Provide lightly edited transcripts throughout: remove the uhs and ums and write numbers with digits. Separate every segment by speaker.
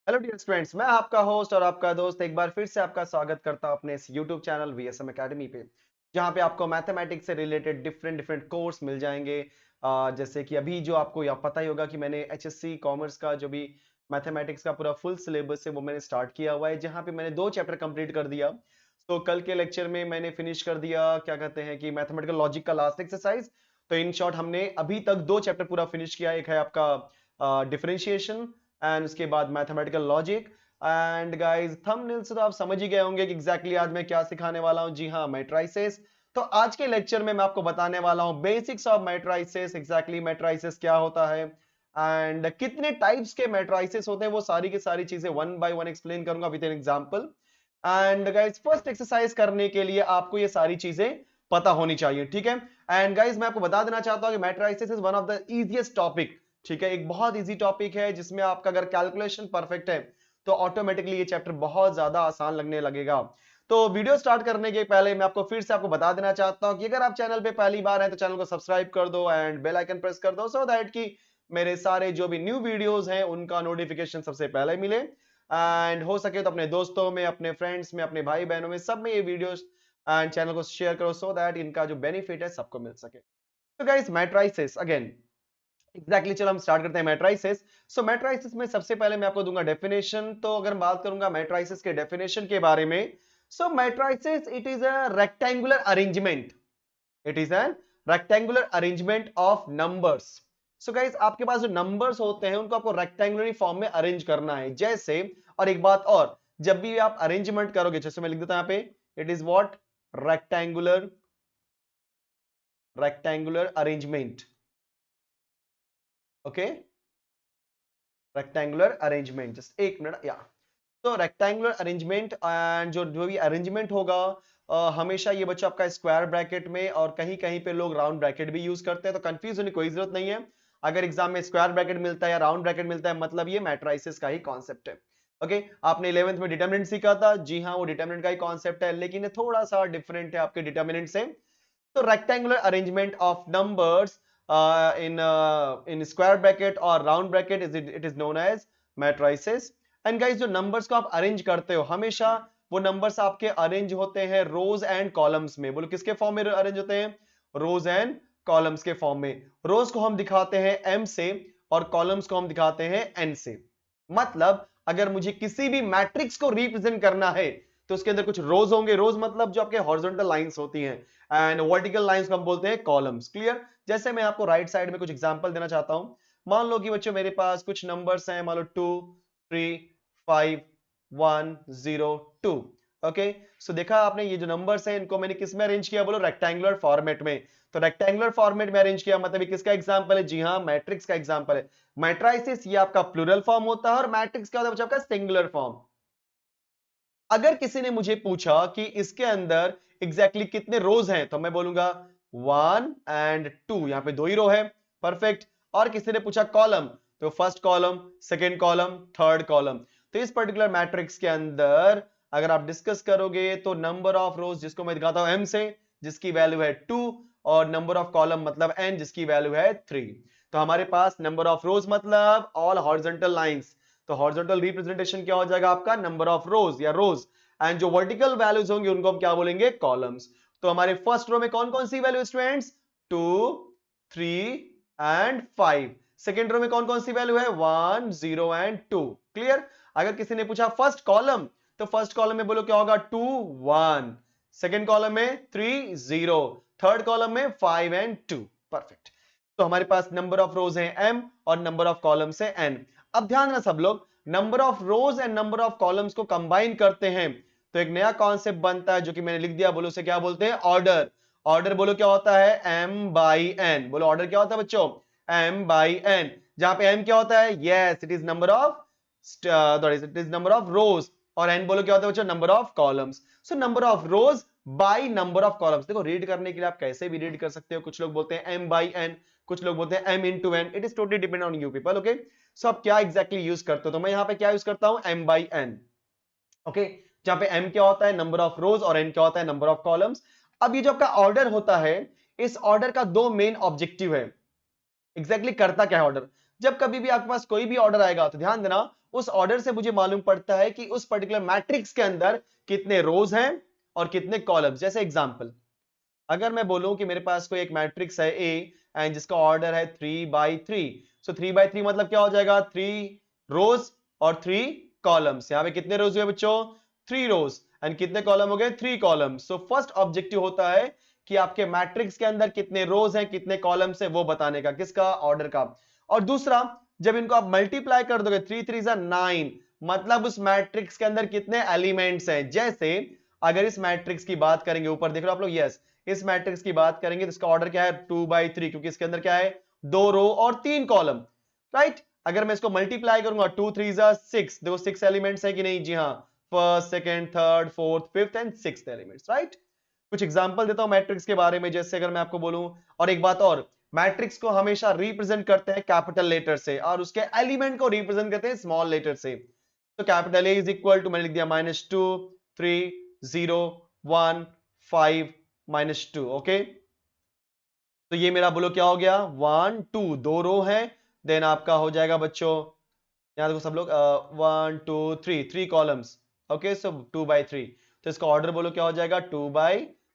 Speaker 1: Hello dear students, मैं आपका host और आपका दोस्त एक बार फिर से आपका स्वागत करता हूं अपने इस यूट्यूब चैनल वीएसएम एकेडमी पे, जहां पे आपको मैथमेटिक्स से रिलेटेड डिफरेंट डिफरेंट कोर्स मिल जाएंगे। जैसे कि अभी जो आपको पता ही होगा कि मैंने एचएससी कॉमर्स का जो भी मैथमेटिक्स का पूरा फुल सिलेबस है वो मैंने स्टार्ट किया हुआ है, जहां पे मैंने 2 चैप्टर कंप्लीट कर दिया। तो कल के लेक्चर में मैंने फिनिश कर दिया, क्या कहते हैं कि मैथमेटिकल लॉजिक का लास्ट एक्सरसाइज। तो इन शॉर्ट हमने अभी तक 2 चैप्टर पूरा फिनिश किया। एक है आपका डिफरेंशिएशन एंड उसके बाद mathematical logic. And guys, thumbnail से तो आप समझ ही गए होंगे कि एग्जैक्टली आज मैं क्या सिखाने वाला हूं। जी हाँ, मैट्रिसेस। तो आज के लेक्चर में मैं आपको बताने वाला हूं basics of matrices, exactly matrices क्या होता है एंड कितने टाइप्स के मैट्रिसेस होते हैं, वो सारी की सारी चीजें वन बाय वन एक्सप्लेन करूंगा with an example. And guys, first exercise करने के लिए आपको ये सारी चीजें पता होनी चाहिए, ठीक है। एंड गाइस, मैं आपको बता देना चाहता हूं कि matrices is one of the easiest topic, ठीक है। एक बहुत इजी टॉपिक है जिसमें आपका अगर कैलकुलेशन परफेक्ट है तो ऑटोमेटिकली ये चैप्टर बहुत ज्यादा आसान लगने लगेगा। तो वीडियो स्टार्ट करने के पहले मैं आपको फिर से आपको बता देना चाहता हूं कि अगर आप चैनल पे पहली बार हैं तो चैनल को सब्सक्राइब कर दो एंड बेल आइकन प्रेस कर दो, सो दैट कि मेरे सारे जो भी न्यू वीडियोस हैं उनका नोटिफिकेशन सबसे पहले मिले। एंड हो सके तो अपने दोस्तों में, अपने फ्रेंड्स में, अपने भाई बहनों में, सब में ये वीडियोस एंड चैनल को शेयर करो, सो दैट इनका जो बेनिफिट है सबको मिल सके। तो गाइस, मैट्रिसेस अगेन, एग्जैक्टली चलो हम स्टार्ट करते हैं मैट्रिसेस। सो मैट्रिसेस में सबसे पहले मैं आपको दूंगा डेफिनेशन। तो अगर बात करूंगा मैट्रिसेस के डेफिनेशन के बारे में, so matrices it is a rectangular arrangement, it is an rectangular arrangement of numbers. So guys, आपके पास जो नंबर्स होते हैं उनको आपको रेक्टेंगुलर फॉर्म में अरेंज करना है, जैसे। और एक बात और, जब भी आप अरेंजमेंट करोगे, जैसे मैं लिख देता हूं यहां पे, it is what, rectangular, rectangular arrangement, okay. Rectangular arrangement, just एक मिनट या। तो रेक्टेंगुलर अरेंजमेंट एंड जो जो भी अरेंजमेंट होगा, हमेशा ये बच्चा आपका स्क्वायर ब्रैकेट में, और कहीं कहीं पे लोग राउंड ब्रैकेट भी यूज करते हैं, तो कंफ्यूज होने की कोई जरूरत नहीं है। अगर एग्जाम में स्क्वायर ब्रैकेट मिलता है या राउंड ब्रैकेट मिलता है, मतलब ये मैट्रिसेस का ही कॉन्सेप्ट है। ओके, आपने 11th में डिटरमिनेंट सीखा था। जी हाँ, वो डिटरमिनेंट का ही कॉन्सेप्ट है, लेकिन ये थोड़ा सा डिफरेंट है आपके डिटरमिनेंट से। तो rectangular arrangement of numbers in square bracket or round bracket it is known as matrices. And guys, जो नंबर्स को आप अरेंज करते हो, हमेशा वो नंबर्स आपके अरेंज होते हैं रोज एंड कॉलम्स में। बोलो किसके फॉर्म में अरेंज होते हैं? रोज एंड कॉलम्स के फॉर्म में। रोज को हम दिखाते हैं एम से और कॉलम्स को हम दिखाते हैं एन से। मतलब अगर मुझे किसी भी मैट्रिक्स को रिप्रेजेंट करना है तो उसके अंदर कुछ रोज होंगे। रोज मतलब जो आपके हॉरिजॉन्टल लाइंस होती हैं, एंड वर्टिकल लाइंस को हम बोलते हैं कॉलम्स। क्लियर? जैसे मैं आपको राइट साइड में कुछ एग्जांपल देना चाहता हूं। मान लो कि बच्चों मेरे पास कुछ नंबर्स हैं, मान लो 2 3 5 1 0 2। ओके, सो देखा आपने, ये जो नंबर्स हैं इनको मैंने किस में अरेंज किया? बोलो रेक्टेंगुलर फॉर्मेट में। तो रेक्टेंगुलर फॉर्मेट में अरेंज किया मतलब ये किसका एग्जांपल है? जी हां, मैट्रिक्स का एग्जांपल है। मैट्रिसेस ये आपका प्लूरल फॉर्म होता है और मैट्रिक्स क्या होता है बच्चों? आपका सिंगुलर फॉर्म। अगर किसी ने मुझे पूछा कि इसके अंदर एग्जैक्टली कितने रोज हैं, तो मैं बोलूंगा 1 एंड 2, यहां पे 2 ही रो है, परफेक्ट। और किसी ने पूछा कॉलम, तो first column, second column, third column. तो इस पर्टिकुलर मैट्रिक्स के अंदर अगर आप डिस्कस करोगे तो नंबर ऑफ रोज, जिसको मैं दिखाता हूं एम से, जिसकी वैल्यू है 2, और नंबर ऑफ कॉलम मतलब एन, जिसकी वैल्यू है 3। तो हमारे पास नंबर ऑफ रोज मतलब ऑल हॉरिजॉन्टल लाइंस। तो हॉरिजॉन्टल रिप्रेजेंटेशन क्या हो जाएगा आपका? नंबर ऑफ रोज या रोज। एंड जो वर्टिकल वैल्यूज होंगे उनको हम क्या बोलेंगे? कॉलम्स। तो हमारे फर्स्ट रो में कौन कौन सी value students? 2 3 and 5। Second row में कौन कौन सी वैल्यू है? 1 0 एंड 2। क्लियर? अगर किसी ने पूछा फर्स्ट कॉलम, तो फर्स्ट कॉलम में बोलो क्या होगा? 2 1। सेकेंड कॉलम में 3 0। थर्ड कॉलम में 5 एंड 2। परफेक्ट। तो हमारे पास नंबर ऑफ रोज है m और नंबर ऑफ कॉलम्स है n। अब ध्यान देना सब लोग, number of rose and number of columns को कंबाइन करते हैं तो एक नया कॉन्सेप्ट बनता है जो कि मैंने लिख दिया। बोलो उसे क्या बोलते हैं? ऑर्डर। ऑर्डर बोलो क्या होता है? m by n। बोलो ऑर्डर क्या होता है बच्चों? m by n। जहां पे m क्या होता है? Yes, it is number of, it is number of rows. और n बोलो क्या होता है बच्चों? Number of columns. So number of rows by number of columns. देखो, रीड करने के लिए आप कैसे भी रीड कर सकते हो। कुछ लोग बोलते हैं m बाई n, कुछ लोग बोलते हैं m into n। It is totally depend on you people. Okay, so आप क्या एग्जैक्टली यूज करते हो? तो मैं यहां पे क्या यूज करता हूं? m by n। ओके, जहां पे m क्या होता है? नंबर ऑफ रोज, और n क्या होता है? Number of columns. अब ये जो आपका ऑर्डर होता है, इस ऑर्डर का दो मेन ऑब्जेक्टिव है। एग्जैक्टली करता क्या है ऑर्डर? जब कभी भी आपके पास कोई भी ऑर्डर आएगा तो ध्यान देना, उस ऑर्डर से मुझे मालूम पड़ता है कि उस पर्टिकुलर मैट्रिक्स के अंदर कितने रोज हैं और कितने कॉलम्स। जैसे एग्जांपल, अगर मैं बोलूं कि मेरे पास कोई एक मैट्रिक्स है ए एंड जिसका ऑर्डर है 3 by 3, सो 3 by 3 मतलब क्या हो जाएगा, 3 रोज और 3 कॉलम्स। यहां पे कितने रोज हुए बच्चों, 3 रोज, एंड कितने कॉलम हो गए, 3 कॉलम्स। सो फर्स्ट ऑब्जेक्टिव होता है कि आपके मैट्रिक्स के अंदर कितने रोज हैं कितने कॉलम्स है वो बताने का, किसका, ऑर्डर का। और दूसरा, जब इनको आप मल्टीप्लाई कर दोगे, 3 3 9, मतलब उस मैट्रिक्स के अंदर कितने एलिमेंट्स हैं। जैसे अगर इस मैट्रिक्स की बात करेंगे, ऊपर देख रहे हो आप लोग, यस, इस मैट्रिक्स की बात करेंगे तो इसका ऑर्डर क्या है, 2 by 3, क्योंकि इसके अंदर क्या है, 2 रो और 3 कॉलम, राइट। अगर मैं इसको मल्टीप्लाई करूंगा, 2 3 6, देखो 6 एलिमेंट्स है कि नहीं, जी हाँ, first second third fourth fifth and sixth elements, right. कुछ एग्जांपल देता हूं मैट्रिक्स के बारे में। जैसे अगर मैं आपको बोलूं, और एक बात और, मैट्रिक्स को हमेशा रिप्रेजेंट करते हैं कैपिटल लेटर से और उसके एलिमेंट को रिप्रेजेंट करते हैं स्मॉल लेटर से। तो capital A is equal to, मैंने लिख दिया -2 3 0 1 5 -2, ओके। तो ये मेरा बोलो क्या हो गया, 1 2, 2 रो है, देन आपका हो जाएगा बच्चों, यहां देखो सब लोग, 1 2 3 3 कॉलम्स, ओके, सो 2 by 3। तो इसका ऑर्डर बोलो क्या हो जाएगा, 2 by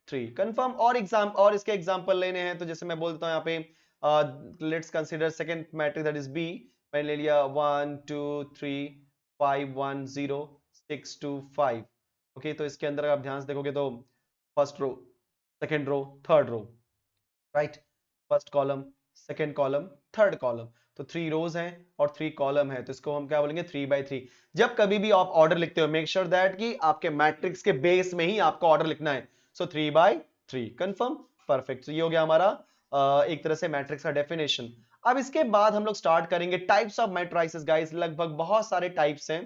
Speaker 1: 3, कंफर्म। और इसके एग्जांपल लेने हैं तो जैसे मैं बोलता हूं यहाँ पे, let's consider second matrix that is B. मैंने ले लिया 1 2 3 5 1 0 6 2 5, ओके। तो इसके अंदर आप ध्यान से देखोगे तो first row, second row, third row, right, first column, second column, third column. तो 3 रोज हैं और 3 कॉलम है, तो इसको हम क्या बोलेंगे, 3 by 3। जब कभी भी आप ऑर्डर लिखते हो, मेक श्योर दैट कि आपके मैट्रिक्स के बेस में ही आपको ऑर्डर लिखना है। सो 3 by 3, कंफर्म, परफेक्ट। तो ये हो गया हमारा एक तरह से मैट्रिक्स का डेफिनेशन। अब इसके बाद हम लोग स्टार्ट करेंगे टाइप्स ऑफ मैट्रिसेस। गाइस, लगभग बहुत सारे टाइप्स हैं,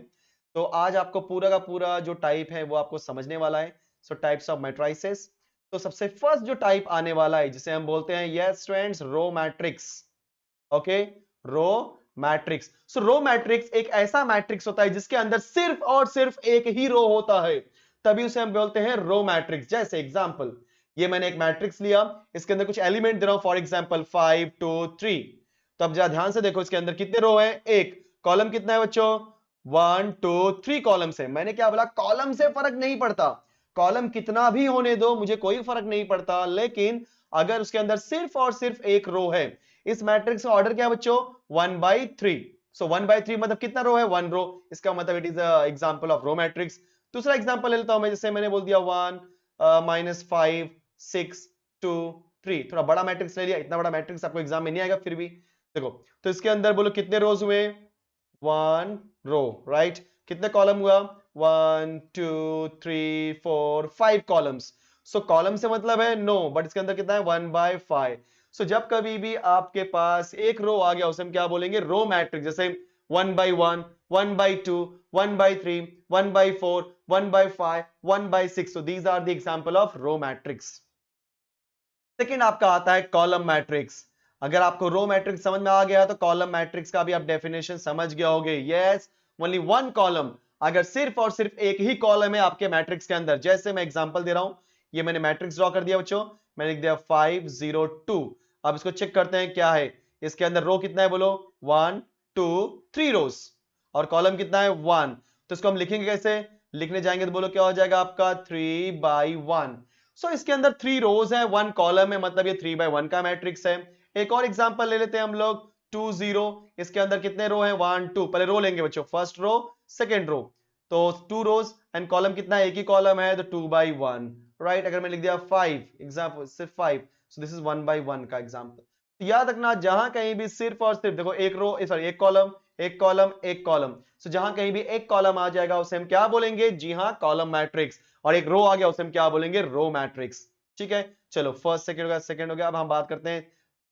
Speaker 1: तो आज आपको पूरा का पूरा जो टाइप है वो आपको समझने वाला है। सो टाइप्स ऑफ मैट्रिसेस, तो सबसे फर्स्ट जो टाइप आने वाला है जिसे हम बोलते हैं, yes students, row matrix, okay, row matrix. So row matrix एक ऐसा मैट्रिक्स होता है जिसके अंदर सिर्फ और सिर्फ एक ही रो होता है, तभी उसे हम बोलते हैं रो मैट्रिक्स। जैसे एग्जांपल, ये मैंने एक मैट्रिक्स लिया, इसके अंदर कुछ एलिमेंट दे रहा हूं, फॉर एग्जांपल 5 2 3। तो अब जरा ध्यान से देखो, इसके अंदर कितने रो है, एक कॉलम कितना है बच्चों, 1 2 3 कॉलम्स है। मैंने क्या बोला, कॉलम से फर्क नहीं पड़ता, कॉलम कितना भी होने दो, मुझे कोई फर्क नहीं पड़ता, लेकिन अगर उसके अंदर सिर्फ और सिर्फ एक रो है। इस मैट्रिक्स का ऑर्डर क्या है बच्चों, 1 by 3। सो 1 by 3 मतलब कितना रो है, 1 रो, इसका मतलब it is example of row matrix. दूसरा एग्जांपल ले लेता हूं मैं, जैसे मैंने बोल दिया 1 -5 6 2 3, थोड़ा बड़ा मैट्रिक्स ले लिया। इतना बड़ा मैट्रिक्स आपको एग्जाम में नहीं आएगा फिर भी देखो। तो इसके अंदर बोलो कितने रोज हुए, 1 रो, राइट। कितने कॉलम हुआ, 1 2 3 4 5 कॉलम्स। सो कॉलम से मतलब है नो, बट इसके अंदर कितना है, 1 by 5। सो जब कभी भी आपके पास एक रो आ गया उसे हम क्या बोलेंगे, रो मैट्रिक्स। जैसे 1 by 1 1 by 2 1 by 3 1 by 4 1 by 5 1 by 6। so these are the example of row matrix। Second आपका आता है कॉलम मैट्रिक्स। अगर आपको रो मैट्रिक्स समझ में आ गया तो कॉलम मैट्रिक्स का भी आप डेफिनेशन समझ गए होगे। यस, ओनली वन कॉलम, अगर सिर्फ और सिर्फ एक ही कॉलम है आपके मैट्रिक्स के अंदर। जैसे मैं एग्जांपल दे रहा हूं, ये मैंने मैट्रिक्स ड्रॉ कर दिया बच्चों, मैंने लिख दिया 5 0 2। अब इसको चेक करते हैं क्या है, इसके अंदर रो कितना है बोलो, 1 2 3 रोज, और कॉलम कितना है, 1। तो इसको हम लिखेंगे कैसे, लिखने जाएंगे तो बोलो क्या हो जाएगा आपका, 3 by 1। सो इसके अंदर 3 रोज है, 1 कॉलम है, मतलब ये 3 by 1 का मैट्रिक्स है। एक और एग्जांपल ले लेते हैं हम लोग, 2 0। इसके अंदर कितने रो हैं, 1 2। पहले रो लेंगे बच्चों, फर्स्ट रो सेकंड रो, तो 2 रोज एंड कॉलम कितना है, एक ही कॉलम है, तो 2 by 1, राइट। अगर मैं लिख दिया 5, एग्जांपल सिर्फ 5, सो दिस इज 1 by 1 का एग्जांपल। याद रखना, जहां कहीं भी सिर्फ और सिर्फ देखो एक रो, सॉरी एक कॉलम एक कॉलम एक कॉलम, सो जहां कहीं भी एक कॉलम आ जाएगा उसे हम क्या बोलेंगे, जी हां, कॉलम मैट्रिक्स। और एक रो आ गया उसे हम क्या बोलेंगे, रो मैट्रिक्स। ठीक है, चलो फर्स्ट सेकंड हो गया। अब हम बात करते हैं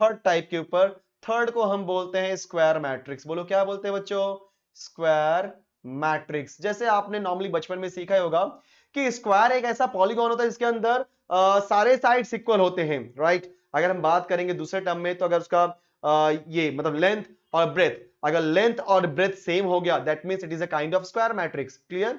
Speaker 1: थर्ड टाइप के ऊपर। थर्ड को हम बोलते हैं स्क्वायर मैट्रिक्स। बोलो क्या बोलते हैं बच्चों, स्क्वायर मैट्रिक्स। जैसे आपने नॉर्मली बचपन में सीखा ही होगा कि स्क्वायर एक ऐसा पॉलीगॉन होता है जिसके अंदर सारे साइड्स इक्वल होते हैं, राइट। अगर हम बात करेंगे दूसरे टर्म में, तो अगर उसका ये मतलब लेंथ और ब्रेथ, अगर लेंथ और ब्रेथ सेम हो गया, that means it is a kind of square matrix. Clear.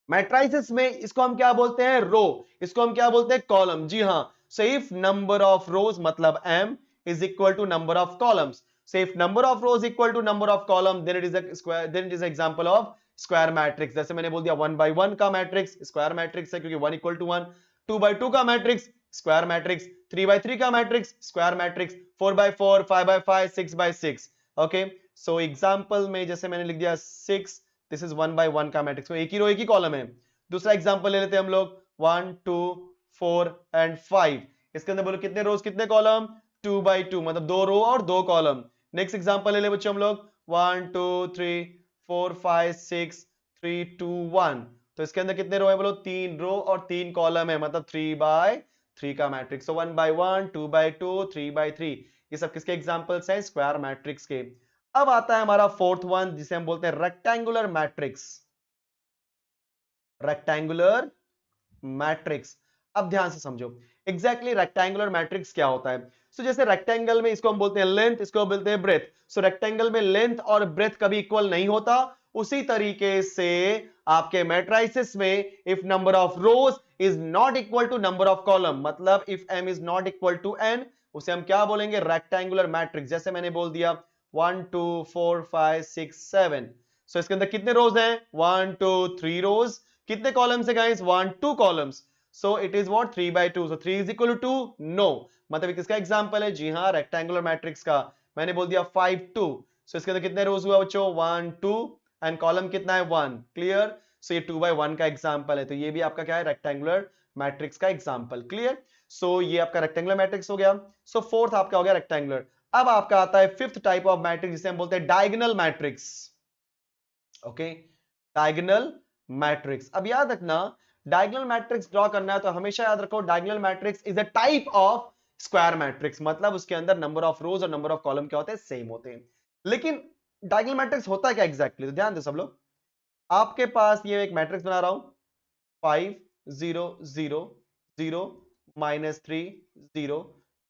Speaker 1: Matrices में इसको हम क्या बोलते हैं, रो, इसको हम क्या बोलते हैं, कॉलम। जी हां, so if number of rows मतलब m is equal to number of columns, So if number of rows equal to number of column, then it is a square, then it is an example of square matrix. जैसे मैंने बोल दिया 1/1 का matrix square matrix है क्योंकि 1 equal to 1, 2/2 का matrix square matrix, 3/3 का matrix square matrix, 4/4, 5/5, 6/6। Okay, so example में जैसे मैंने लिख दिया 6, दिस इज 1/1 का मैट्रिक्स, तो एक ही रो एक ही कॉलम है। दूसरा एग्जांपल ले लेते हैं हम लोग 1, 2, 4 एंड 5। इसके अंदर बोलो कितने रोज कितने कॉलम, 2/2, मतलब 2 रो और 2 कॉलम। नेक्स्ट एग्जांपल ले ले बच्चों हम लोग 1, 2, 3, 4, 5, 6, 3, 2, 1। तो इसके अंदर कितने रो है बोलो, 3 रो और 3 कॉलम है, मतलब 3/3 का मैट्रिक्स। तो 1/1, 2/2, 3/3, ये सब किसके एग्जांपल्स हैं, स्क्वायर मैट्रिक्स के। अब आता है हमारा फोर्थ वन जिसे हम बोलते हैं रेक्टेंगुलर मैट्रिक्स। रेक्टेंगुलर मैट्रिक्स, अब ध्यान से समझो एग्जैक्टली रेक्टेंगुलर मैट्रिक्स क्या होता है। सो जैसे रेक्टेंगल में इसको हम बोलते हैं लेंथ, इसको बोलते हैं ब्रेथ। सो रेक्टेंगल में लेंथ और ब्रेथ कभी इक्वल नहीं होता, उसी तरीके से आपके मैट्रिसेस में if number of rows is not equal to number of column, मतलब if m is not equal to n, उसे हम क्या बोलेंगे, रेक्टेंगुलर मैट्रिक्स। जैसे मैंने बोल दिया 1, 2, 4, 5, 6, 7। सो इसके अंदर कितने रोज हैं, 1, 2, 3 रोज। कितने कॉलम्स है guys, 1, 2 columns. So it is what, 3/2। So 3 is equal to 2, no, मतलब किसका एग्जांपल है, जी हां रेक्टेंगुलर मैट्रिक्स का। मैंने बोल दिया 5, 2। सो इसके अंदर कितने रोज हुआ बच्चों, 1, 2 एंड कॉलम कितना है 1, क्लियर। सो ये 2/1 का एग्जांपल है, तो ये भी आपका क्या है, रेक्टेंगुलर मैट्रिक्स का एग्जांपल, क्लियर। सो ये आपका रेक्टेंगुलर मैट्रिक्स हो गया। सो फोर्थ आपका हो गया रेक्टेंगुलर। अब आपका आता है फिफ्थ टाइप ऑफ मैट्रिक्स जिसे हम बोलते हैं diagonal matrix. Okay, diagonal matrix. अब याद रखना, डायगोनल मैट्रिक्स ड्रॉ करना है तो हमेशा याद रखो diagonal matrix is a type of square matrix, मतलब उसके अंदर नंबर ऑफ रोज और नंबर ऑफ कॉलम क्या होते हैं, सेम होते हैं। लेकिन डायगोनल मैट्रिक्स होता क्या एग्जैक्टली, तो ध्यान दो सब लोग। आपके पास ये एक मैट्रिक्स बना रहा हूं, 5, 0, 0, 0, -3, 0,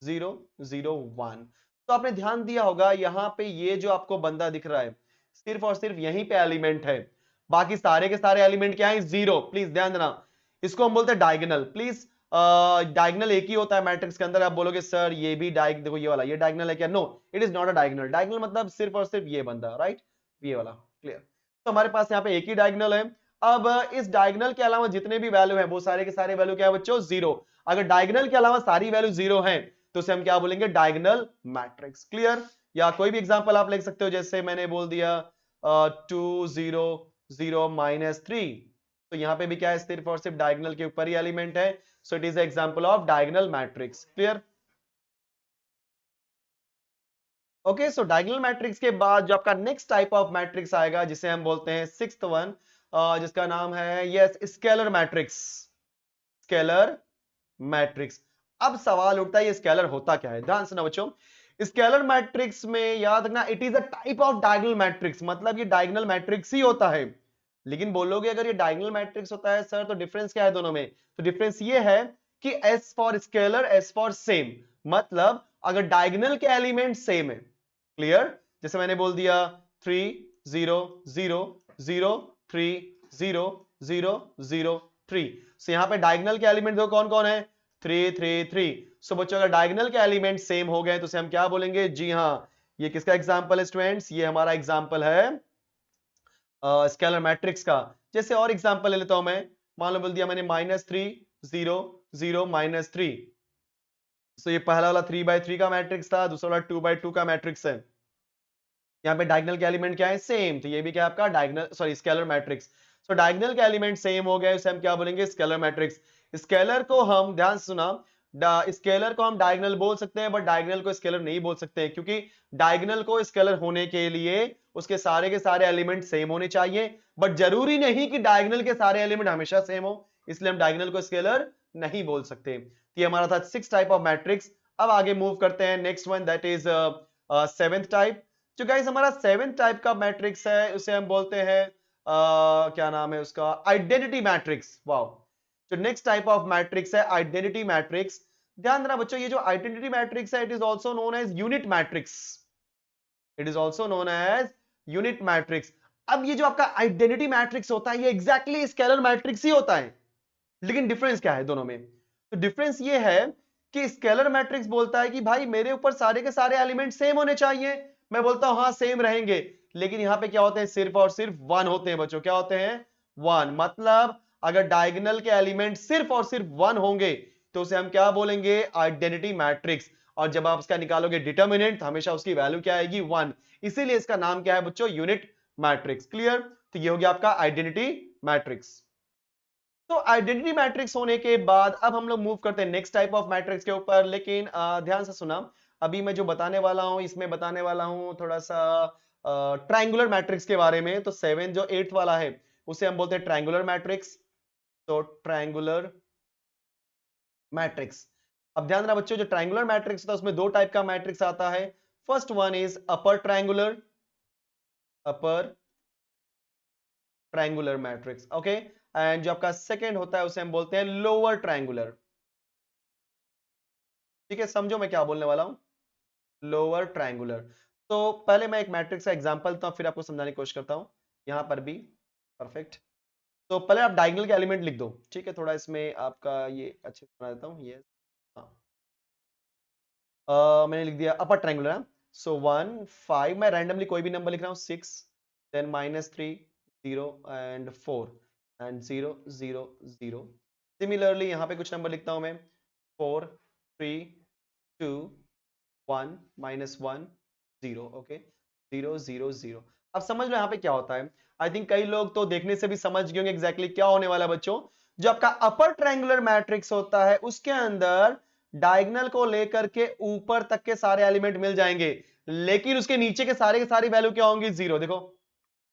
Speaker 1: 0, 0, 1। तो आपने ध्यान दिया होगा यहां पे ये जो आपको बंदा दिख रहा है सिर्फ और सिर्फ यहीं पे एलिमेंट है, बाकी सारे के सारे एलिमेंट क्या है, जीरो। प्लीज ध्यान देना, इसको हम बोलते हैं डायगोनल। प्लीज डायगोनल एक ही होता है मैट्रिक्स के अंदर। आप बोलोगे सर ये भी देखो ये वाला ये डायगोनल है क्या, no it is not a diagonal. Diagonal मतलब सिर्फ और सिर्फ ये बंदा, राइट, ये वाला, क्लियर। तो हमारे पास यहाँ पे एक ही डायगोनल है। अब इस डायगोनल के अलावा जितने भी वैल्यू है वो सारे के सारे वैल्यू क्या है बच्चों, जीरो। अगर डायगोनल के अलावा सारी वैल्यू जीरो है तो उसे हम क्या बोलेंगे, डायगोनल मैट्रिक्स, क्लियर। या कोई भी एग्जांपल आप लिख सकते हो, जैसे मैंने बोल दिया 2, 0, 0, -3। तो यहां पे भी क्या है, सिर्फ और सिर्फ डायगोनल के ऊपर ही एलिमेंट है। सो it is example of diagonal matrix, clear. Okay, so diagonal matrix के बाद जो आपका नेक्स्ट टाइप ऑफ मैट्रिक्स आएगा जिसे हम बोलते हैं सिक्स्थ वन, जिसका नाम है yes scalar matrix. Scalar matrix. अब सवाल उठता है ये स्केलर होता क्या है, ध्यान से ना बच्चों। स्केलर मैट्रिक्स में याद रखना it is a type of diagonal matrix, मतलब ये डायगोनल मैट्रिक्स ही होता है। लेकिन बोलोगे अगर ये डायगोनल मैट्रिक्स होता है सर तो डिफरेंस क्या है दोनों में, तो डिफरेंस ये है कि S for scalar S for same, मतलब अगर डायगोनल के एलिमेंट सेम है, क्लियर। जैसे मैंने बोल दिया 3, 0, 0, 0, 3, 0, 0, 0, 3। सो यहां पे डायगोनल के एलिमेंट देखो कौन कौन है, 3, 3, 3। सो बच्चों अगर डायगोनल के एलिमेंट सेम हो गए तो उसे हम क्या बोलेंगे, जी हां ये किसका एग्जांपल है स्टूडेंट्स, ये हमारा एग्जांपल है स्केलर मैट्रिक्स का। जैसे और एग्जांपल ले लेता हूं मैं, मान लो बोल दिया मैंने -3, 0, 0, -3। सो ये पहला वाला 3/3 का मैट्रिक्स था, दूसरा वाला 2/2 का मैट्रिक्स है। यहाँ पे डायगोनल के एलिमेंट क्या है, सेम, तो ये भी क्या है आपका डायगोनल सॉरी स्केलर मैट्रिक्स। सो डायगोनल के एलिमेंट सेम हो गए उसे हम क्या बोलेंगे, स्केलर मैट्रिक्स। स्केलर को हम, ध्यान से सुना, स्केलर को हम डायगोनल बोल सकते हैं बट डायगोनल को स्केलर नहीं बोल सकते हैं, क्योंकि डायगोनल को स्केलर होने के लिए उसके सारे के सारे एलिमेंट सेम होने चाहिए, बट जरूरी नहीं कि डायगोनल के सारे एलिमेंट हमेशा सेम हो, इसलिए हम डायगोनल को स्केलर नहीं बोल सकते। तो ये हमारा था 6 टाइप ऑफ मैट्रिक्स। अब आगे मूव करते हैं next one, that is 7th type. जो गाइस हमारा 7th टाइप का मैट्रिक्स है उसे हम बोलते हैं क्या नाम है उसका, आइडेंटिटी मैट्रिक्स। वाओ, जो नेक्स्ट टाइप ऑफ मैट्रिक्स है आइडेंटिटी मैट्रिक्स। ध्यान देना बच्चों, ये जो आइडेंटिटी मैट्रिक्स है it is also known as unit matrix. It is also known as unit matrix. अब ये जो आपका आइडेंटिटी मैट्रिक्स होता है ये एग्जैक्टली स्केलर मैट्रिक्स ही होता है, लेकिन डिफरेंस क्या है दोनों में, तो डिफरेंस ये है कि स्केलर मैट्रिक्स बोलता है कि भाई मेरे ऊपर सारे के सारे एलिमेंट सेम होने चाहिए, मैं बोलता हूं हाँ सेम रहेंगे, लेकिन यहां पे क्या होते हैं, सिर्फ और सिर्फ वन होते हैं बच्चों। क्या होते हैं? वन। मतलब अगर डायगोनल के एलिमेंट सिर्फ और सिर्फ वन होंगे तो उसे हम क्या बोलेंगे? Identity matrix. और जब आप इसका निकालोगे डिटर्मिनेंट तो हमेशा उसकी वैल्यू क्या आएगी? वन। इसीलिए इसका नाम क्या है बच्चों? Unit matrix. क्लियर? तो ये हो गया आपका आइडेंटिटी मैट्रिक्स। तो आइडेंटिटी मैट्रिक्स होने के बाद अब हम लोग मूव करते हैं नेक्स्ट टाइप ऑफ मैट्रिक्स के ऊपर। लेकिन ध्यान से सुना, अभी मैं जो बताने वाला हूं इसमें बताने वाला हूं थोड़ा सा ट्रायंगुलर मैट्रिक्स के बारे में। तो सेवन जो एट्थ वाला है उसे हम बोलते हैं ट्रायंगुलर मैट्रिक्स। तो ट्रायंगुलर मैट्रिक्स, अब ध्यान देना बच्चों, जो ट्रायंगुलर मैट्रिक्स था उसमें दो टाइप का मैट्रिक्स आता है। First one is upper triangular, upper triangular matrix, okay. And जो आपका सेकंड होता है उसे हम बोलते हैं लोअर ट्रायंगुलर। ठीक है, समझो मैं क्या बोलने वाला हूं। Lower triangular. तो पहले मैं एक मैट्रिक्स का एग्जांपल तो फिर आपको समझाने की कोशिश करता हूं यहां पर भी। परफेक्ट। तो पहले आप डायगोनल के एलिमेंट लिख दो। ठीक है, थोड़ा इसमें आपका ये अच्छे से बना देता हूं। ये हाँ, मैंने लिख दिया अपर ट्रायंगुलर। सो 1 5, मैं रैंडमली कोई भी नंबर लिख रहा हूं। 6, देन -3, 0 एंड 4 एंड 0 0 0। सिमिलरली यहां पे कुछ नंबर लिखता हूं मैं। 4 3 2 1 -1 0, ओके। 0 0 0। अब समझ लो यहां पे क्या होता है। आई थिंक कई लोग तो देखने से भी समझ गए होंगे एग्जैक्टली क्या होने वाला है बच्चों। जो आपका अपर ट्रायंगुलर मैट्रिक्स होता है उसके अंदर डायगोनल को लेकर के ऊपर तक के सारे एलिमेंट मिल जाएंगे, लेकिन उसके नीचे के सारी वैल्यू क्या होंगी? जीरो। देखो,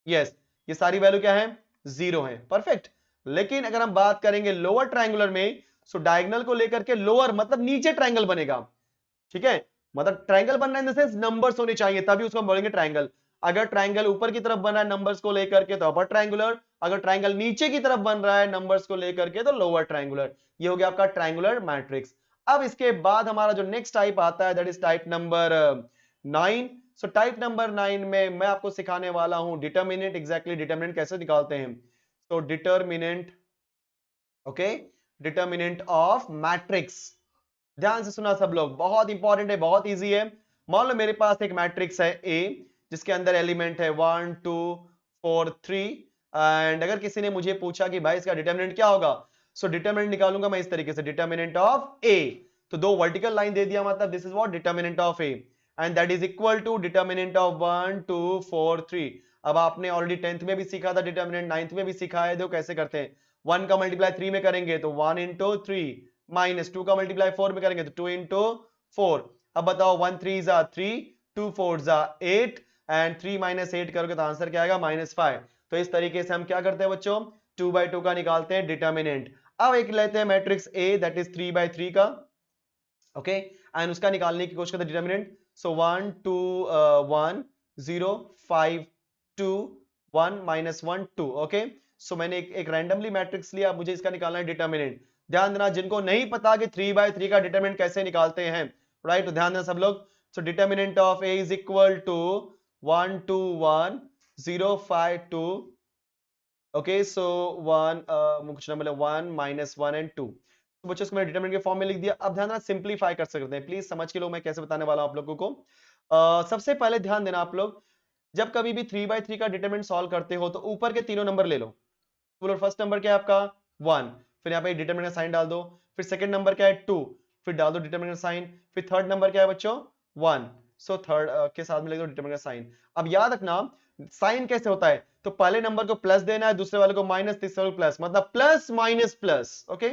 Speaker 1: यस, ये सारी वैल्यू क्या है? जीरो है। परफेक्ट। लेकिन अगर हम बात करेंगे लोअर ट्रायंगुलर में, सो डायगोनल को लेकर के लोअर मतलब नीचे ट्रायंगल बनेगा। ठीक है, मतलब ट्रायंगल बनना इन द सेंस नंबर्स होने चाहिए तभी उसको हम बोलेंगे ट्रायंगल। अगर ट्रायंगल ऊपर की तरफ बना है नंबर्स को लेकर के तो अपर ट्रायंगुलर, अगर ट्रायंगल नीचे की तरफ बन रहा है नंबर्स को लेकर के तो लोअर ट्रायंगुलर। ये हो गया आपका ट्रायंगुलर मैट्रिक्स। अब इसके बाद हमारा जो नेक्स्ट टाइप आता है that is type number 9। So type number 9 में मैं आपको सिखाने वाला हूं डिटर्मिनेंट। एग्जैक्टली डिटर्मिनेंट कैसे निकालते हैं। तो determinant, okay, determinant of matrix. ध्यान से सुना सब लोग, बहुत इंपॉर्टेंट है, बहुत इजी है। मान लो मेरे पास एक मैट्रिक्स है ए जिसके अंदर एलिमेंट है 1 2 4 3। एंड अगर किसी ने मुझे पूछा कि भाई इसका डिटर्मिनेंट क्या होगा, सो डिटर्मिनेंट निकालूंगा मैं इस तरीके से, डिटर्मिनेंट ऑफ ए। तो दो वर्टिकल लाइन दे दिया, मतलब this is what determinant of A, and that is equal to determinant of 1 2 4 3। अब आपने ऑलरेडी 10th में भी सीखा था डिटर्मिनेंट, 9th में भी सीखा है। देखो कैसे करते हैं, 1 का मल्टीप्लाई 3 में करेंगे तो 1 इंटू 3, -2 का मल्टीप्लाई 4 में करेंगे तो 2 इंटू 4। अब बताओ 1 3 जा 3, 2 4 जा 8 एंड 3 -8 करोगे तो आंसर क्या आएगा? -5। तो इस तरीके से हम क्या करते हैं बच्चों, 2/2 का निकालते हैं डिटर्मिनेंट। अब एक लेते हैं मैट्रिक्स ए दैट इज 3/3 का, ओके, एंड उसका निकालने की कोशिश करते हैं डिटर्मिनेंट। सो 1 2 1 0 5 2 1 -1 2, ओके। सो मैंने एक रैंडमली मैट्रिक्स लिया, मुझे इसका निकालना है डिटर्मिनेंट। ध्यान देना, जिनको नहीं पता कि 3/3 का डिटर्मिनेंट कैसे निकालते हैं, राइट, तो ध्यान देना सब लोग। So determinant of A is equal to 1 2 1 0 5 2, okay. So 1 कुछ नंबर 1 -1 एंड 2। तो बच्चों इसको मैंने डिटरमिनेंट के फॉर्म में लिख दिया। अब ध्यान देना, सिंपलीफाई कर सकते हैं, प्लीज समझ के लो मैं कैसे बताने वाला हूं आप लोगों को। सबसे पहले ध्यान देना आप लोग, जब कभी भी 3/3 का डिटरमिनेंट सॉल्व करते हो तो ऊपर के तीनों नंबर ले लो। बोलो फर्स्ट नंबर क्या है आपका? 1, फिर यहाँ पे डिटरमिनेंट साइन डाल दो। फिर सेकंड नंबर क्या है? 2, फिर डाल दो डिटरमिनेंट साइन। फिर थर्ड नंबर क्या है बच्चों? 1, सो थर्ड के साथ में लिख दो डिटरमिनेंट साइन। अब याद रखना साइन कैसे होता है, तो पहले नंबर को प्लस देना है, दूसरे वाले को माइनस, तीसरे वाले को प्लस, मतलब प्लस माइनस प्लस, ओके।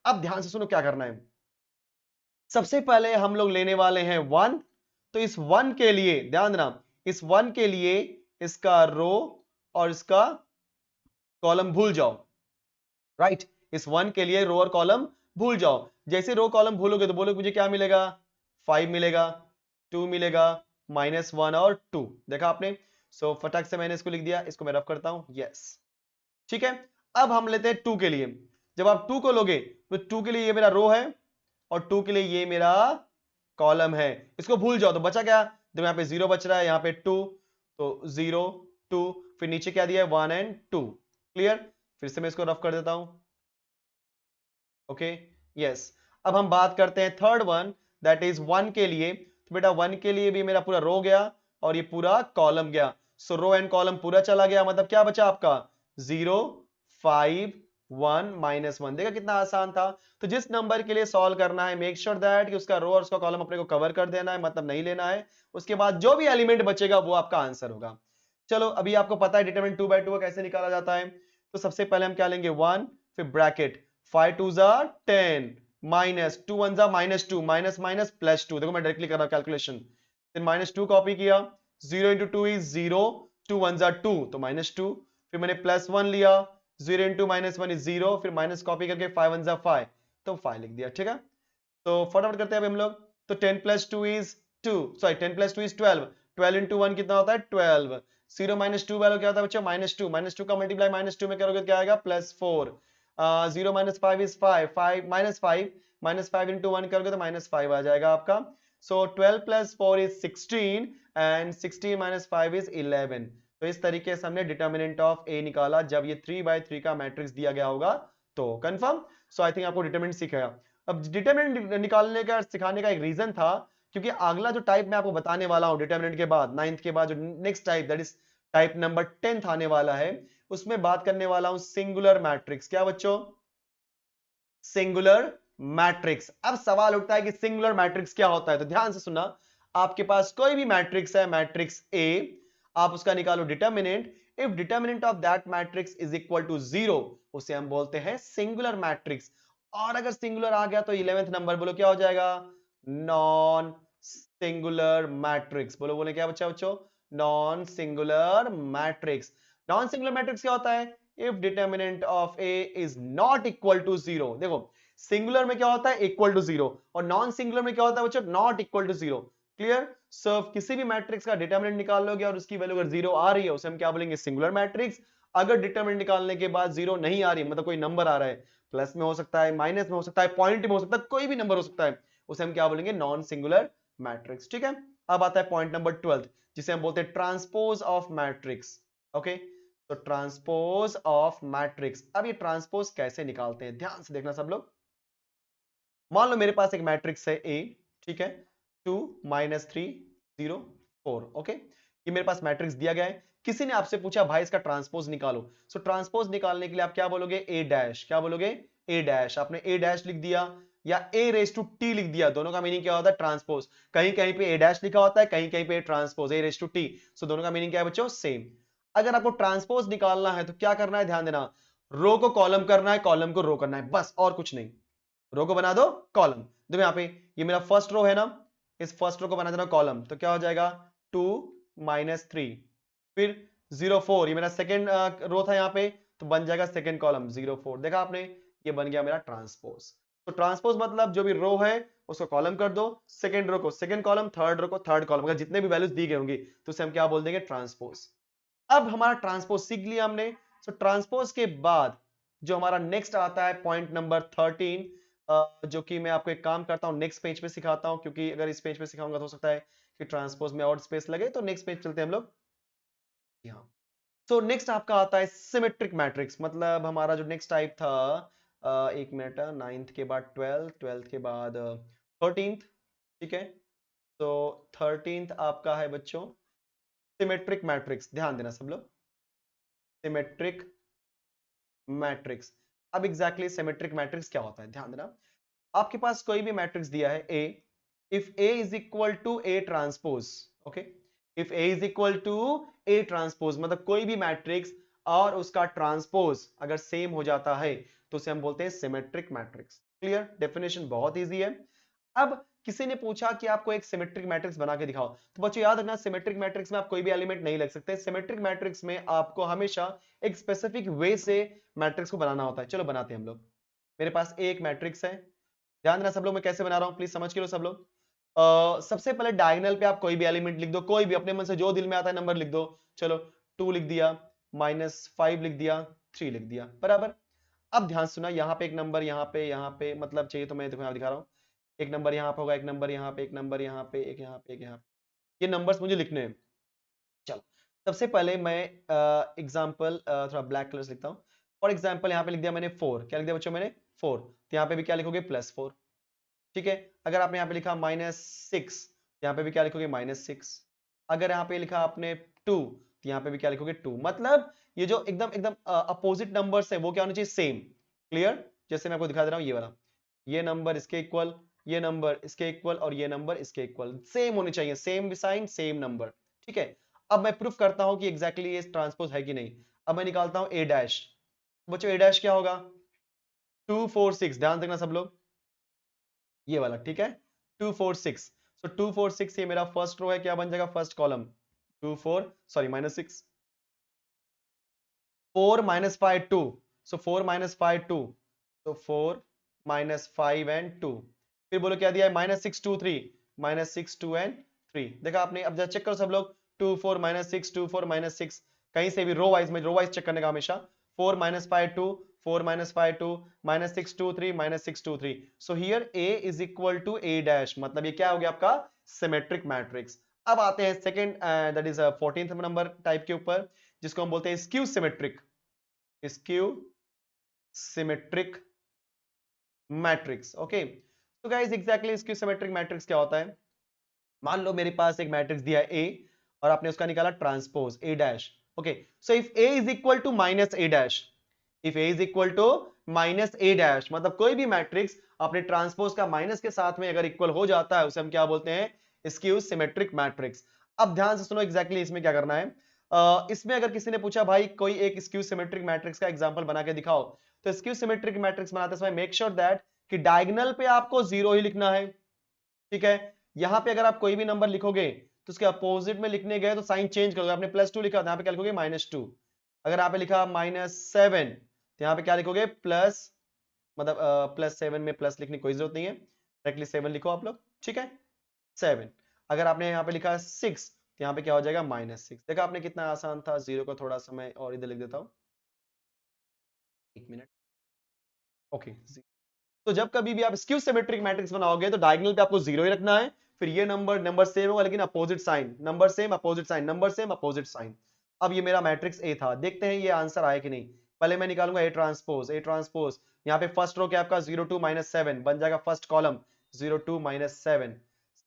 Speaker 1: अब ध्यान से सुनो क्या करना है। सबसे पहले हम लोग लेने वाले हैं 1। तो इस 1 के लिए ध्यान देना, इस 1 के लिए इसका रो और इसका कॉलम भूल जाओ, राइट। इस 1 के लिए रो और कॉलम भूल जाओ। जैसे रो कॉलम भूलोगे तो बोलोगे मुझे क्या मिलेगा? 5 मिलेगा, 2 मिलेगा, -1 और 2। देखा आपने? सो फटाक से मैंने इसको लिख दिया, इसको मैं रफ करता हूं, यस, ठीक है। अब हम लेते हैं 2 के लिए। जब आप 2 को लोगे तो 2 के लिए ये मेरा रो है और 2 के लिए ये मेरा कॉलम है। इसको भूल जाओ तो बचा क्या? देखो यहाँ पे 0 बच रहा है, यहाँ पे 2, तो 0 2, फिर नीचे क्या दिया है? 1 एंड 2। क्लियर? फिर से मैं इसको रफ कर देता हूं, ओके, यस। अब हम बात करते हैं थर्ड वन दैट इज 1 के लिए। तो बेटा 1 के लिए भी मेरा पूरा रो गया, और ये पूरा कॉलम गया। सो रो एंड कॉलम पूरा चला गया, मतलब क्या बचा आपका 0 5 1 -1। देखा कितना आसान था। तो जिस नंबर के लिए सॉल्व करना है मेक श्योर दैट कि उसका रो और उसका कॉलम अपने को कवर कर देना है, मतलब नहीं लेना है। उसके बाद जो भी एलिमेंट बचेगा वो आपका आंसर होगा। चलो अभी आपको पता है डिटरमिनेंट 2 बाय 2 कैसे निकाला जाता है। तो सबसे पहले हम क्या लेंगे 1, फिर ब्रैकेट 5 2 जा 10 माइनस 2 1 जा -2 माइनस माइनस +2। देखो मैं डायरेक्टली कर रहा हूं कैलकुलेशन। फिर -2 कॉपी किया, 0 into 2 is 0, 2 1 जा 2 तो -2। फिर मैंने +1 लिया, 0 into -1 is 0, फिर माइनस कॉपी करके 5 1 जा 5 तो 5 लिख दिया। ठीक है, तो फटाफट करते हैं अभी हम लोग। तो 10 + 2 is 2, सॉरी 10 + 2 is 12, 12 into 1 कितना होता है 12। 0 - 2 वैल्यू क्या होता है बच्चों -2, -2 का मल्टीप्लाई -2 में करोगे क्या आएगा +4। 0 - 5 is 5, 5 -5 into 1 करोगे तो -5 आ जाएगा आपका। सो 12 + 4 is 16 एंड 16 - 5 is 11। तो इस तरीके से हमने डिटर्मिनेंट ऑफ ए निकाला जब ये 3/3 का मैट्रिक्स दिया गया होगा तो। कंफर्म। सो आई थिंक आपको डिटर्मिनेंट सीख गया। अब डिटरमिनेंट निकालने का सिखाने का एक रीजन था क्योंकि अगला जो टाइप मैं आपको बताने वाला हूं डिटरमिनेंट के बाद, 9th के बाद जो next type that is type number 10th आने वाला है, उसमें बात करने वाला हूं सिंगुलर मैट्रिक्स। क्या बच्चों? Singular matrix. अब सवाल उठता है कि सिंगुलर मैट्रिक्स क्या होता है, तो ध्यान से सुनना। आपके पास कोई भी मैट्रिक्स है, मैट्रिक्स ए, आप उसका निकालो determinant. If determinant of that matrix is equal to 0, उसे हम बोलते हैं सिंगुलर मैट्रिक्स। और अगर सिंगुलर आ गया तो 11th नंबर बोलो क्या हो जाएगा? Non singular matrix. बोलो बोले क्या बच्चा बच्चों? Non singular matrix. Non singular matrix क्या होता है? If determinant of A is not equal to 0। देखो सिंगुलर में क्या होता है? इक्वल टू 0, और नॉन सिंगुलर में क्या होता है बच्चों? Not equal to 0। Clear? So किसी भी मैट्रिक्स का डिटरमिनेंट निकाल लोगे और उसकी वैल्यू अगर 0 आ रही है उसे हम क्या बोलेंगे? Singular matrix. अगर डिटरमिनेंट निकालने के बाद 0 नहीं आ रही, मतलब कोई नंबर आ रहा है, प्लस में हो सकता है, माइनस में हो सकता है, पॉइंट में हो सकता है, कोई भी नंबर हो सकता है, उसे हम क्या बोलेंगे? Non singular matrix. ठीक है, अब आता है पॉइंट नंबर 12 जिसे हम बोलते हैं ट्रांसपोज ऑफ मैट्रिक्स। ओके, तो ट्रांसपोज ऑफ मैट्रिक्स। अब ये ट्रांसपोज कैसे निकालते हैं ध्यान से देखना सब लोग। मान लो मेरे पास एक मैट्रिक्स है ए, ठीक है, 2 -3 0 4। ओके, ये मेरे पास मैट्रिक्स दिया गया है। किसी ने आपसे पूछा भाई इसका ट्रांसपोज निकालो। सो ट्रांसपोज निकालने के लिए आप क्या बोलोगे? ए डैश। क्या बोलोगे? ए डैश। आपने ए डैश लिख दिया या ए रेस टू टी लिख दिया, दोनों का मीनिंग क्या होता है? ट्रांसपोज। कहीं कहीं पे ए डैश लिखा होता है, कहीं कहीं पे transpose A raise to T. So दोनों का मीनिंग क्या है बच्चों? सेम। अगर आपको ट्रांसपोज निकालना है तो क्या करना है? ध्यान देना, रो को कॉलम करना है, कॉलम को रो करना है, बस और कुछ नहीं। रो को बना दो कॉलम। देखो यहाँ पे ये मेरा फर्स्ट रो है ना, इस फर्स्ट रो को बना देना कॉलम, तो क्या हो जाएगा 2 -3, फिर 0 4, ये मेरा सेकंड रो था यहाँ पे, तो बन जाएगा सेकंड कॉलम 0 4। देखा आपने, ये बन गया मेरा ट्रांसपोज। तो ट्रांसपोज मतलब जो भी रो है उसको कॉलम कर दो, सेकंड रो को सेकंड कॉलम, थर्ड रो को थर्ड कॉलम, अगर जितने भी वैल्यूज दी गई होंगी तो उसे हम क्या बोल देंगे? ट्रांसपोज। अब हमारा ट्रांसपोज सीख लिया हमने। तो ट्रांसपोज के बाद जो हमारा नेक्स्ट आता है पॉइंट नंबर 13, जो कि मैं आपको एक काम करता हूं नेक्स्ट पेज पे सिखाता हूं, क्योंकि अगर इस पेज पे सिखाऊंगा तो हो सकता है कि ट्रांसपोज में और स्पेस लगे, तो नेक्स्ट पेज चलते हैं हम लोग यहाँ। तो नेक्स्ट आपका आता है सिमेट्रिक मैट्रिक्स। मतलब हमारा जो नेक्स्ट टाइप था, एक मिनट, 9th के बाद 12th, 12th के बाद 13th। ठीक है, तो 13th आपका है बच्चों सिमेट्रिक मैट्रिक्स। ध्यान देना सब लोग, सिमेट्रिक मैट्रिक्स। अब एग्जैक्टली सिमेट्रिक मैट्रिक्स क्या होता है ध्यान देना। आपके पास कोई भी मैट्रिक्स दिया है A, if A is equal to A transpose. Okay, if A is equal to A transpose मतलब कोई भी मैट्रिक्स और उसका ट्रांसपोज अगर सेम हो जाता है तो उसे हम बोलते हैं सिमेट्रिक मैट्रिक्स। क्लियर? डेफिनेशन बहुत इजी है। अब किसी ने पूछा कि आपको एक सिमेट्रिक मैट्रिक्स बना के दिखाओ, तो बच्चों याद रखना सिमेट्रिक मैट्रिक्स में आप कोई भी एलिमेंट नहीं लग सकते। सिमेट्रिक मैट्रिक्स में आपको हमेशा एक स्पेसिफिक वे से मैट्रिक्स को बनाना होता है। चलो बनाते हैं हम लोग। मेरे पास एक मैट्रिक्स है, ध्यान देना सब लोग मैं कैसे बना रहा हूं, प्लीज समझ के लो सब लोग। सबसे पहले डायगोनल पे आप कोई भी एलिमेंट लिख दो, कोई भी अपने मन से जो दिल में आता है नंबर लिख दो। चलो 2 लिख दिया, -5 लिख दिया, 3 लिख दिया, बराबर। अब ध्यान सुना, यहाँ पे एक नंबर, यहाँ पे मतलब चाहिए तो मैं देखो यहाँ दिखा रहा हूँ, एक नंबर यहाँ पे होगा, एक नंबर यहाँ पे, एक नंबर यहाँ पे, एक यहाँ पे, एक यहाँ पे, ये नंबर्स मुझे लिखने हैं। चलो सबसे पहले मैं एग्जाम्पल थोड़ा ब्लैक कलर से लिखता हूँ। फॉर एग्जाम्पल यहाँ पे लिख दिया मैंने 4। क्या लिख दिया बच्चों मैंने? 4। तो यहाँ पे भी क्या लिखोगे? +4। ठीक है, अगर आपने यहाँ पे लिखा -6, यहाँ पे भी क्या लिखोगे? -6। अगर यहाँ पे लिखा आपने 2 तो यहाँ पे भी क्या लिखोगे 2। मतलब ये जो एकदम एकदम अपोजिट नंबर्स है वो क्या होना चाहिए सेम। क्लियर? जैसे मैं आपको दिखा दे रहा हूँ ये वाला, ये नंबर इसके इक्वल, ये नंबर इसके इक्वल और ये नंबर इसके इक्वल सेम होने चाहिए, सेम साइन सेम नंबर। ठीक है, अब मैं प्रूफ करता हूं कि एग्जैक्टली ये ट्रांसपोज है कि नहीं। अब मैं निकालता हूं ए डैश। बच्चों ए डैश क्या होगा? 2 4 6, ध्यान देना सब लोग, ये वाला। ठीक है, 2 4 6। सो 2 4 6 ये मेरा फर्स्ट रो है, क्या बन जाएगा फर्स्ट कॉलम 2 4 सॉरी -6 4 -5 2। सो 4 -5 2, तो 4 -5 एंड 2। फिर बोलो क्या दिया है -6 2 3, -6 2 एंड 3। देखा आपने? अब जरा चेक करो सब लोग, 2 4 -6 2 4 -6, कहीं से भी रो वाइज में, रो वाइज चेक करने का हमेशा। 4 -5 2 4 -5 2 -6 2 3 -6 2 3। So here A is equal to A dash, मतलब ये क्या हो गया आपका सिमेट्रिक मैट्रिक्स। अब आते हैं second, that is 14th number type के ऊपर, जिसको हम बोलते हैं skew symmetric. Skew symmetric matrix. Okay, तो guys exactly skew symmetric matrix क्या होता है? मान लो मेरे पास एक मैट्रिक्स दिया है ए और आपने उसका निकाला transpose A dash. Okay, so if A is equal to minus A dash, if A is equal to minus A dash, मतलब कोई भी मैट्रिक्स अपने ट्रांसपोज का माइनस के साथ में अगर इक्वल हो जाता है उसे हम क्या बोलते हैं स्क्यू सिमेट्रिक मैट्रिक्स। अब ध्यान से सुनो एग्जैक्टली इसमें क्या करना है। इसमें अगर किसी ने पूछा भाई कोई एक स्क्यू सिमेट्रिक मैट्रिक्स का एग्जांपल बना के दिखाओ, तो स्क्यू सिमेट्रिक मैट्रिक्स बनाते समय मेक श्योर दैट कि डायगोनल पे आपको जीरो ही लिखना है। ठीक है, यहां पे अगर आप कोई भी नंबर लिखोगे तो उसके अपोजिट में लिखने गए तो साइन चेंज करोगे। आपने +2 लिखा, यहाँ पे क्या लिखोगे -2। अगर यहाँ पे लिखा -7 तो यहाँ पे क्या लिखोगे प्लस, मतलब +7 में प्लस लिखने की कोई जरूरत नहीं है, डायरेक्टली 7 लिखो आप लोग। ठीक है, 7। अगर आपने यहाँ पे लिखा 6 तो यहाँ पे क्या हो जाएगा -6। देखा आपने कितना आसान था। जीरो को थोड़ा सा मैं और इधर लिख देता हूँ, 1 मिनट। ओके, तो जब कभी भी आप स्क्यू सिमेट्रिक मैट्रिक्स बनाओगे तो डायगोनल पे आपको जीरो ही रखना है। फिर ये नंबर नंबर सेम होगा लेकिन opposite sign, number same opposite sign, number same opposite sign. अब ये मेरा मैट्रिक्स ए था, देखते हैं ये आंसर आया कि नहीं। पहले मैं निकालूंगा ए ट्रांसपोज। ए ट्रांसपोज यहाँ पे फर्स्ट रो क्या आपका 0 2 -7 बन जाएगा, फर्स्ट कॉलम 0 2 -7।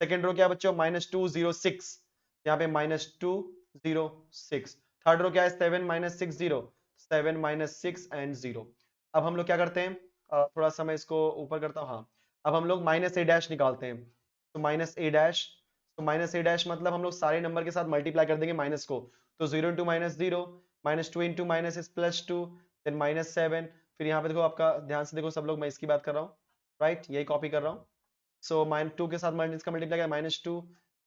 Speaker 1: सेकेंड रो क्या बच्चों -2 0 6, यहाँ पे -2 0 6। थर्ड रो क्या है 7 -6 0, 7 -6 एंड 0। अब हम लोग क्या करते हैं, थोड़ा सा मैं इसको ऊपर करता हूँ। हाँ, अब हम लोग -a डैश निकालते हैं। तो -a डैश, तो -a डैश मतलब हम लोग सारे नंबर के साथ मल्टीप्लाई कर देंगे माइनस को। तो 0 into -0, -2 into minus is +2, then -7। फिर यहाँ पे देखो, आपका ध्यान से देखो सब लोग, मैं इसकी बात कर रहा हूँ, राइट, यही कॉपी कर रहा हूँ। सो -2 के साथ इसका मल्टीप्लाई किया -2,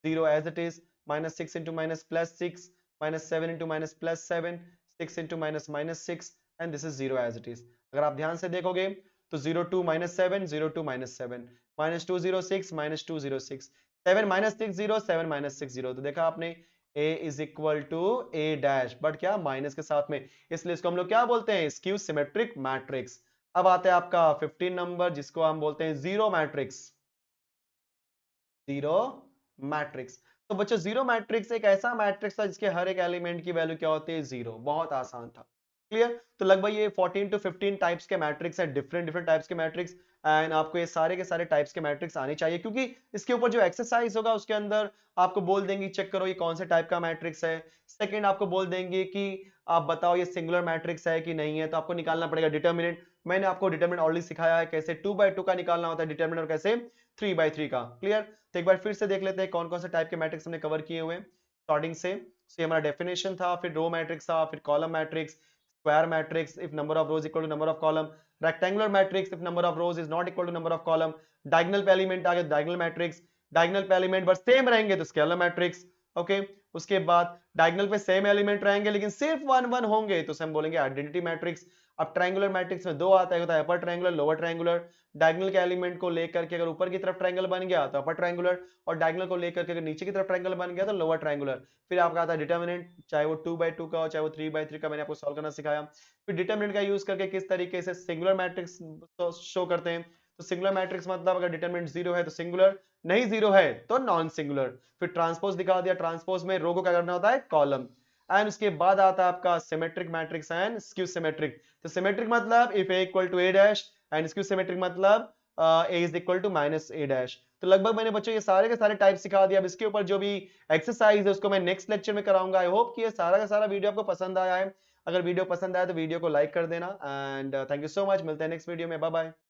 Speaker 1: 0 as it is, -6 into +6, -7 into +7, 6 into -6 and this is 0 as it is. अगर आप ध्यान से देखोगे तो 0 2 -7 0 2 -7, -2 0 6 -2 0 6, 7 -6 0 7 -6 0। तो देखा आपने a is equal to a dash, but क्या माइनस के साथ में, इसलिए इसको हम लोग क्या बोलते हैं स्क्यू सिमेट्रिक मैट्रिक्स। अब आता है आपका 15 नंबर, जिसको हम बोलते हैं जीरो मैट्रिक्स। जीरो मैट्रिक्स, तो बच्चों जीरो मैट्रिक्स एक ऐसा मैट्रिक्स था जिसके हर एक एलिमेंट की वैल्यू क्या होती है जीरो। बहुत आसान था। क्लियर? तो लगभग ये 14 to 15 टाइप्स के मैट्रिक्स है, डिफरेंट डिफरेंट टाइप्स के मैट्रिक्स। एंड आपको ये सारे के सारे टाइप्स के मैट्रिक्स आने चाहिए, क्योंकि इसके ऊपर जो एक्सरसाइज होगा उसके अंदर आपको बोल देंगे चेक करो ये कौन से टाइप का मैट्रिक्स है। सेकंड आपको बोल देंगे कि आप बताओ ये सिंगुलर मैट्रिक्स है कि नहीं है, तो आपको निकालना पड़ेगा डिटर्मिनेंट। मैंने आपको डिटर्मिनेंट ऑलरेडी सिखाया है, कैसे 2/2 का निकालना होता है डिटर्मिनेंट और कैसे 3/3 का। क्लियर? तो एक बार फिर से देख लेते हैं कौन कौन से टाइप के मैट्रिक्स हमने कवर किए हुए हैं स्टार्टिंग से। ये हमारा डेफिनेशन था, फिर रो मैट्रिक्स था, फिर column matrix, square matrix if number of rows equal to number of column, rectangular matrix if number of rows is not equal to number of column, diagonal पे एलिमेंट आ गया डायगोनल मैट्रिक्स, डायगोनल पे element बस same रहेंगे तो scalar matrix. Okay, उसके बाद diagonal पे सेम एलिमेंट रहेंगे लेकिन सिर्फ 1 1 होंगे तो हम बोलेंगे आइडेंटिटी मैट्रिक्स। अब ट्रायंगुलर मैट्रिक्स में दो आता है, होता है upper triangular lower triangular. Diagonal के एलिमेंट को लेकर के अगर ऊपर की तरफ ट्रायंगल बन गया तो अपर ट्रायंगुलर, और डायगोनल को लेकर के अगर नीचे की तरफ ट्रायंगल बन गया तो लोअर ट्रायंगुलर। फिर आपका आता है डिटर्मिनेंट, चाहे वो 2/2 का हो चाहे वो 3/3 का, मैंने आपको सॉल्व करना सिखाया। फिर डिटर्मिनेंट का यूज करके किस तरीके से सिंगुलर मैट्रिक्स शो करते हैं। तो सिंगुलर मैट्रिक्स मतलब अगर डिटर्मिनेंट 0 है तो सिंगुलर, नहीं 0 है तो नॉन सिंगुलर। फिर ट्रांसपोज दिखा दिया, ट्रांसपोज में रो को क्या करना होता है कॉलम। एंड उसके बाद आता है आपका symmetric matrix and skew symmetric. तो सिमेट्रिक मतलब if a equal to a dash, and skew symmetric मतलब a is equal to -a dash. तो लगभग मैंने बच्चों ये सारे के सारे टाइप सिखा दिया। अब इसके ऊपर जो भी एक्सरसाइज है उसको मैं नेक्स्ट लेक्चर में कराऊंगा। आई होप कि ये सारा का सारा वीडियो आपको पसंद आया है। अगर वीडियो पसंद आया तो वीडियो को लाइक कर देना and thank you so much. मिलते हैं नेक्स्ट वीडियो में। Bye bye.